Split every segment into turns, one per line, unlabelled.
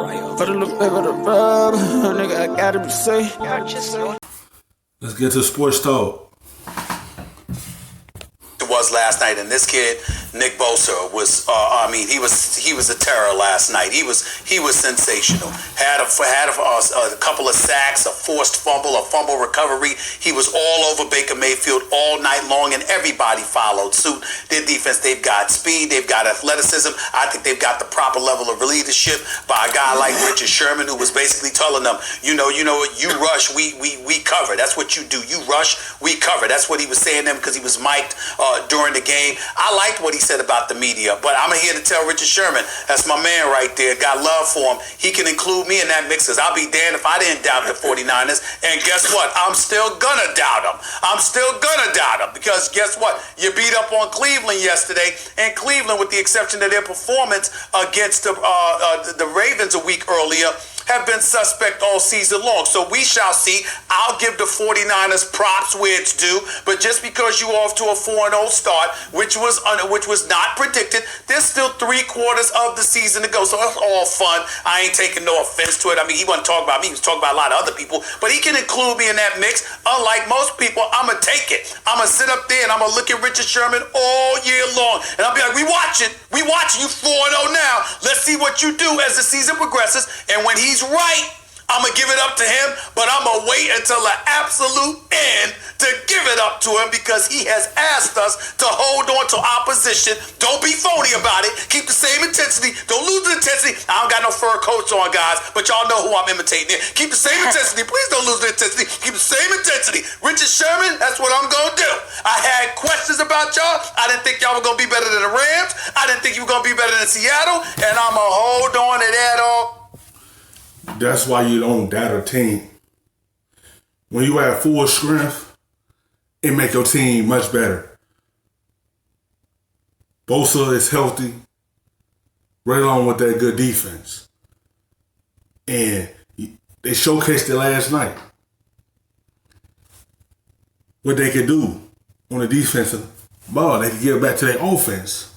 Put a little bit of the rub, nigga, I gotta be safe.
Let's get to sports talk.
It was last night, and this kid Nick Bosa was he was a terror last night. He was sensational. Had a couple of sacks, a forced fumble, a fumble recovery. He was all over Baker Mayfield all night long, and everybody followed suit. Their defense, they've got speed, they've got athleticism. I think they've got the proper level of leadership by a guy like Richard Sherman, who was basically telling them, you know what, you rush, we cover. That's what you do. You rush, we cover. That's what he was saying to them because he was mic'd during the game. I liked what he said about the media, but I'm here to tell Richard Sherman, that's my man right there, got love for him. He can include me in that mix because I'll be damned if I didn't doubt the 49ers. And guess what? I'm still gonna doubt them. I'm still gonna doubt them because guess what? You beat up on Cleveland yesterday, and Cleveland, with the exception of their performance against the Ravens a week earlier, have been suspect all season long. So we shall see. I'll give the 49ers props where it's due, but just because you off to a 4-0 start, which was not predicted, there's still 3/4 of the season to go. So it's all fun. I ain't taking no offense to it. I mean, he wasn't talking about me. He was talking about a lot of other people, but he can include me in that mix. Unlike most people, I'm going to take it. I'm going to sit up there and I'm going to look at Richard Sherman all year long, and I'll be like, we watching you 4-0 now. Let's see what you do as the season progresses, and when he's right, I'm going to give it up to him, but I'm going to wait until the absolute end to give it up to him because he has asked us to hold on to opposition. Don't be phony about it. Keep the same intensity. Don't lose the intensity. I don't got no fur coats on, guys, but y'all know who I'm imitating here. Keep the same intensity. Please don't lose the intensity. Keep the same intensity. Richard Sherman, that's what I'm going to do. I had questions about y'all. I didn't think y'all were going to be better than the Rams. I didn't think you were going to be better than Seattle, and I'm going to hold on to that all.
That's why you don't doubt a team. When you have full strength, it make your team much better. Bosa is healthy, right along with that good defense. And they showcased it last night. What they could do on the defensive ball, they could get back to their offense.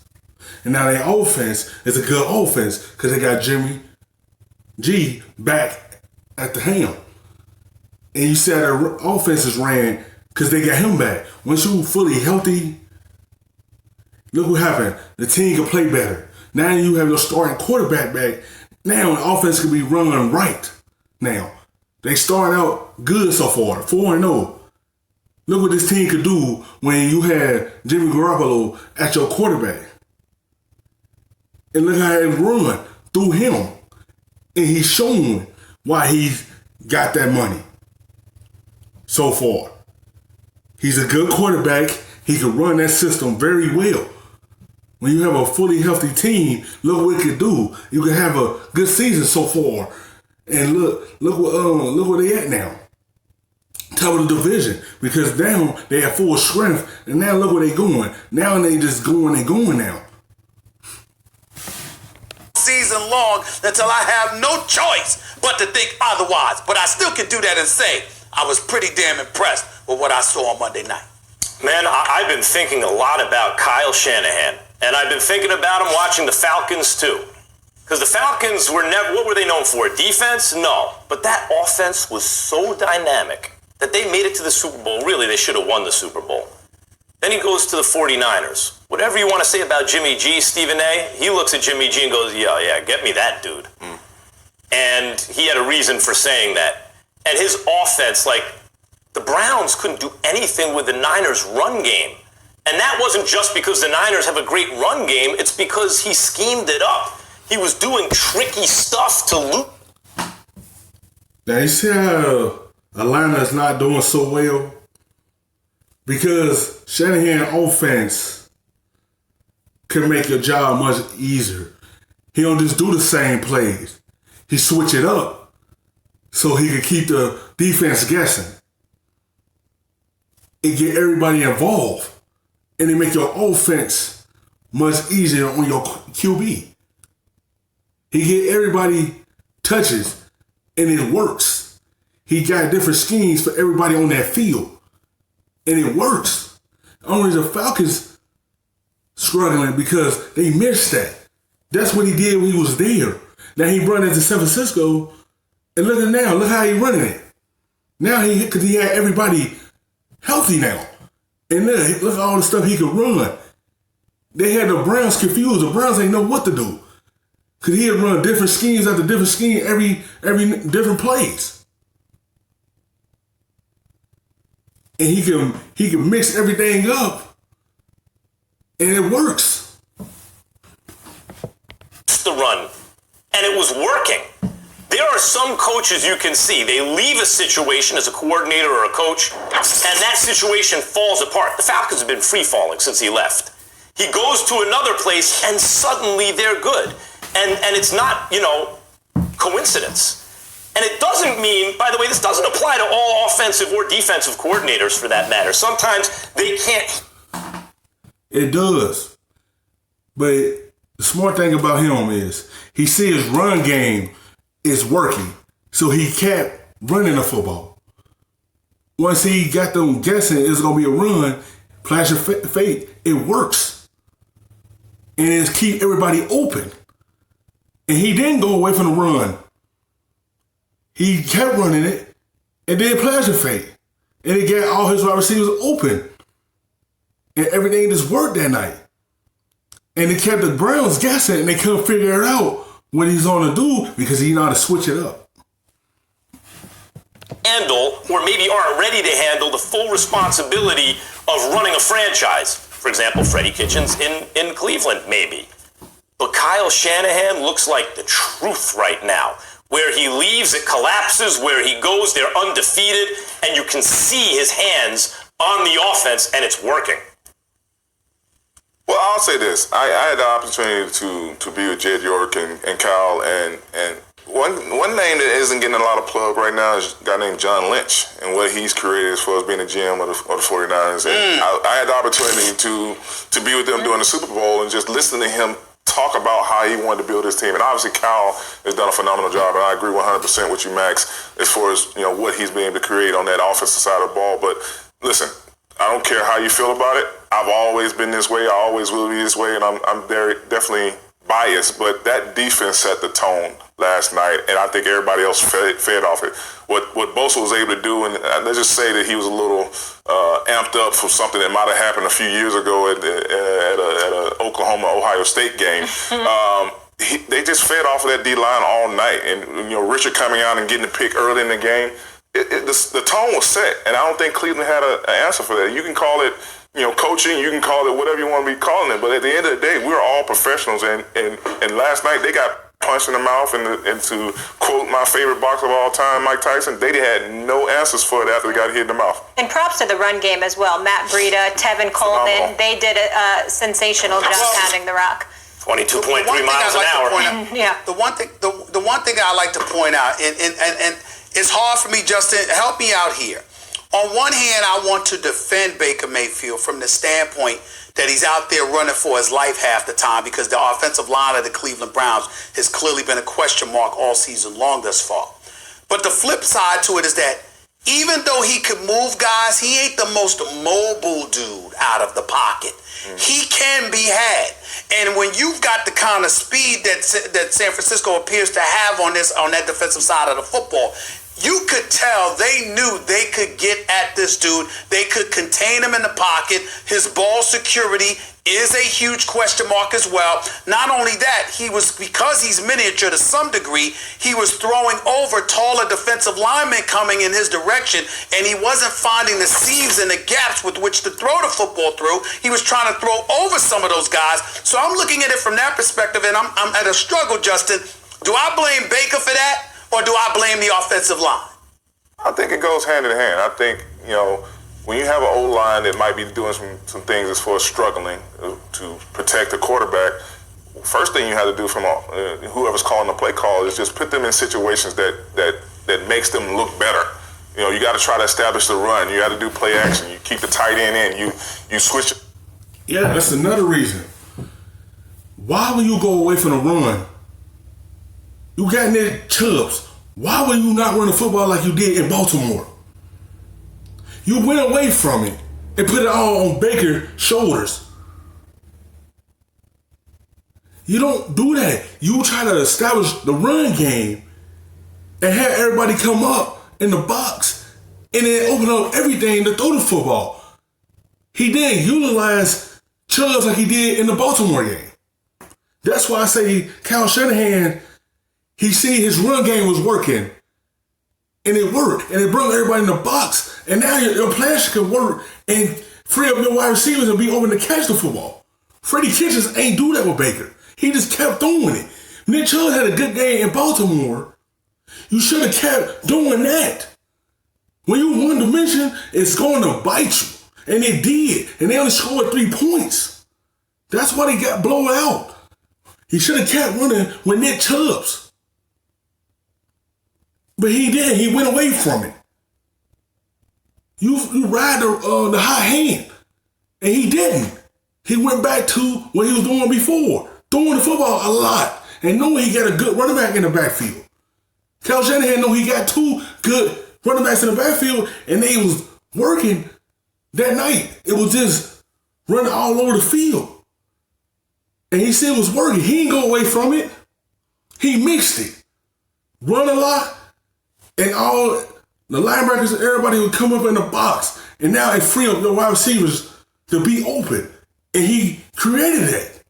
And now their offense is a good offense because they got Jimmy G back at the helm. And you said their offenses ran because they got him back. Once you fully healthy, look what happened. The team can play better. Now you have your starting quarterback back. Now the offense can be run right. Now, they start out good so far, 4-0. Look what this team could do when you had Jimmy Garoppolo at your quarterback. And look how it run through him. And he's shown why he's got that money so far. He's a good quarterback. He can run that system very well. When you have a fully healthy team, look what it can do. You can have a good season so far. And look where they at now. Top of the division. Because now they have full strength. And now look where they going. Now they just going now.
Season long until I have no choice but to think otherwise. But I still can do that and say I was pretty damn impressed with what I saw on Monday night.
Man, I've been thinking a lot about Kyle Shanahan, and I've been thinking about him watching the Falcons too. Because the Falcons were never, what were they known for? Defense? No. But that offense was so dynamic that they made it to the Super Bowl. Really, they should have won the Super Bowl. Then he goes to the 49ers. Whatever you want to say about Jimmy G, Stephen A., he looks at Jimmy G and goes, yeah, get me that dude. And he had a reason for saying that. And his offense, like, the Browns couldn't do anything with the Niners' run game. And that wasn't just because the Niners have a great run game. It's because he schemed it up. He was doing tricky stuff to lose.
Now, you see how Atlanta's not doing so well? Because Shanahan offense can make your job much easier. He don't just do the same plays. He switch it up so he can keep the defense guessing. It get everybody involved. And it make your offense much easier on your QB. He get everybody touches and it works. He got different schemes for everybody on that field. And it works. Only the Falcons struggling because they missed that. That's what he did when he was there. Now he run into San Francisco, and look at now. Look how he running it. Now because he had everybody healthy now. And look at all the stuff he could run. They had the Browns confused. The Browns ain't know what to do. Because he had run different schemes after different scheme, every different plays. And he can mix everything up. And it works.
The run. And it was working. There are some coaches you can see, they leave a situation as a coordinator or a coach, and that situation falls apart. The Falcons have been free-falling since he left. He goes to another place, and suddenly they're good. And it's not, coincidence. And it doesn't mean, by the way, this doesn't apply to all offensive or defensive coordinators for that matter. Sometimes they can't.
It does. But the smart thing about him is he see his run game is working. So he kept running the football. Once he got them guessing it's going to be a run, flash of faith, it works. And it's keep everybody open. And he didn't go away from the run. He kept running it and then flash of faith. And he got all his wide receivers open. And everything just worked that night. And it kept the Browns guessing and they couldn't figure it out what he's going to do because he know how to switch it up.
Handle, or maybe aren't ready to handle, the full responsibility of running a franchise. For example, Freddie Kitchens in Cleveland, maybe. But Kyle Shanahan looks like the truth right now. Where he leaves, it collapses. Where he goes, they're undefeated. And you can see his hands on the offense, and it's working.
Well, I'll say this. I had the opportunity to be with Jed York and Kyle, and one name that isn't getting a lot of plug right now is a guy named John Lynch and what he's created as far as being a GM of the 49ers. And I had the opportunity to be with them during the Super Bowl and just listen to him talk about how he wanted to build his team. And obviously Kyle has done a phenomenal job, and I agree 100% with you, Max, as far as what he's been able to create on that offensive side of the ball. But listen, I don't care how you feel about it. I've always been this way. I always will be this way, and I'm very definitely biased. But that defense set the tone last night, and I think everybody else fed off it. What Bosa was able to do, and let's just say that he was a little amped up for something that might have happened a few years ago at a Oklahoma-Ohio State game. They just fed off of that D-line all night, and Richard coming out and getting the pick early in the game. The tone was set, and I don't think Cleveland had an answer for that. You can call it, coaching. You can call it whatever you want to be calling it. But at the end of the day, we're all professionals, and last night they got punched in the mouth, and to quote my favorite boxer of all time, Mike Tyson, they had no answers for it after they got hit in the mouth.
And props to the run game as well. Matt Breida, Tevin Coleman, they did a sensational job pounding the rock.
22.3 miles an hour.
Yeah.
The one thing I like to point out, and it's hard for me, Justin. Help me out here. On one hand, I want to defend Baker Mayfield from the standpoint that he's out there running for his life half the time because the offensive line of the Cleveland Browns has clearly been a question mark all season long thus far. But the flip side to it is that even though he could move guys, he ain't the most mobile dude out of the pocket. He can be had. And when you've got the kind of speed that San Francisco appears to have on that defensive side of the football, you could tell they knew they could get at this dude. They could contain him in the pocket. His ball security is a huge question mark as well. Not only that, because he's miniature to some degree, he was throwing over taller defensive linemen coming in his direction, and he wasn't finding the seams and the gaps with which to throw the football through. He was trying to throw over some of those guys. So I'm looking at it from that perspective, and I'm at a struggle, Justin. Do I blame Baker for that? Or do I blame the offensive line?
I think it goes hand in hand. I think, when you have an O-line that might be doing some things as far as struggling to protect the quarterback, first thing you have to do from whoever's calling the play call is just put them in situations that makes them look better. You got to try to establish the run. You got to do play action. You keep the tight end in. You switch.
Yeah, that's another reason. Why will you go away from the run? You got in there Chubbs. Why would you not run the football like you did in Baltimore? You went away from it and put it all on Baker's shoulders. You don't do that. You try to establish the run game and have everybody come up in the box and then open up everything to throw the football. He didn't utilize Chubbs like he did in the Baltimore game. That's why I say Kyle Shanahan, he see his run game was working. And it worked. And it brought everybody in the box. And now your plan can work and free up your wide receivers and be open to catch the football. Freddie Kitchens ain't do that with Baker. He just kept throwing it. Nick Chubb had a good game in Baltimore. You should have kept doing that. When you one dimension, it's going to bite you. And it did. And they only scored 3 points. That's why they got blown out. He should have kept running with Nick Chubbs. But he didn't. He went away from it. You ride the hot hand. And he didn't. He went back to what he was doing before. Throwing the football a lot. And knowing he got a good running back in the backfield. Kyle Shanahan know he got 2 good running backs in the backfield. And they was working that night. It was just running all over the field. And he said it was working. He didn't go away from it. He mixed it. Run a lot. And all the linebackers and everybody would come up in the box. And now it free up the wide receivers to be open. And he created that.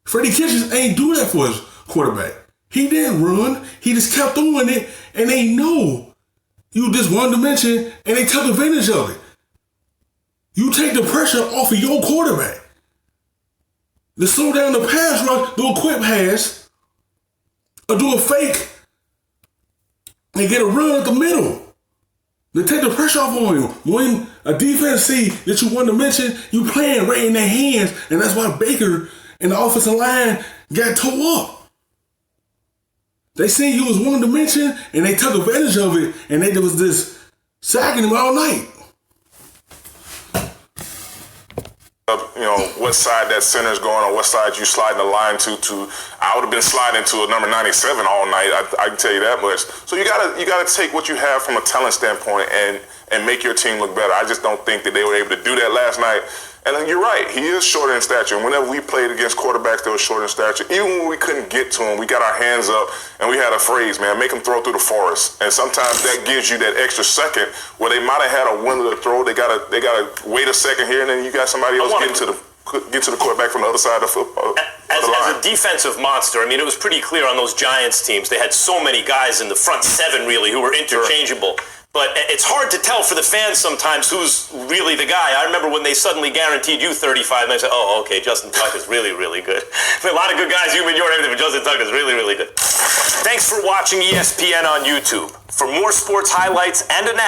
Freddie Kitchens ain't do that for his quarterback. He didn't run. He just kept doing it. And they know you just one dimension and they took advantage of it. You take the pressure off of your quarterback. To slow down the pass rush, do a quick pass, or do a fake, and get a run at the middle. To take the pressure off on you. When a defense see that you one dimension, you playing right in their hands, and that's why Baker and the offensive line got tore up. They seen you was one dimension, and they took advantage of it, and they was just sacking him all night.
What side that center's going or what side you sliding the line to. I would have been sliding to a number 97 all night. I can tell you that much. So you gotta take what you have from a talent standpoint and make your team look better. I just don't think that they were able to do that last night. And you're right, he is shorter in stature. And whenever we played against quarterbacks that were short in stature, even when we couldn't get to him, we got our hands up and we had a phrase, man, make them throw through the forest. And sometimes that gives you that extra second where they might have had a window to throw. They gotta wait a second here, and then you got somebody else get to the quarterback from the other side of the football.
As a defensive monster, I mean, it was pretty clear on those Giants teams. They had so many guys in the front 7, really, who were interchangeable. Sure. But it's hard to tell for the fans sometimes who's really the guy. I remember when they suddenly guaranteed you 35, and I said, oh, okay, Justin Tuck is really, really good. A lot of good guys, you and everything, but Justin Tuck is really, really good. Thanks for watching ESPN on YouTube. For more sports highlights and analysis,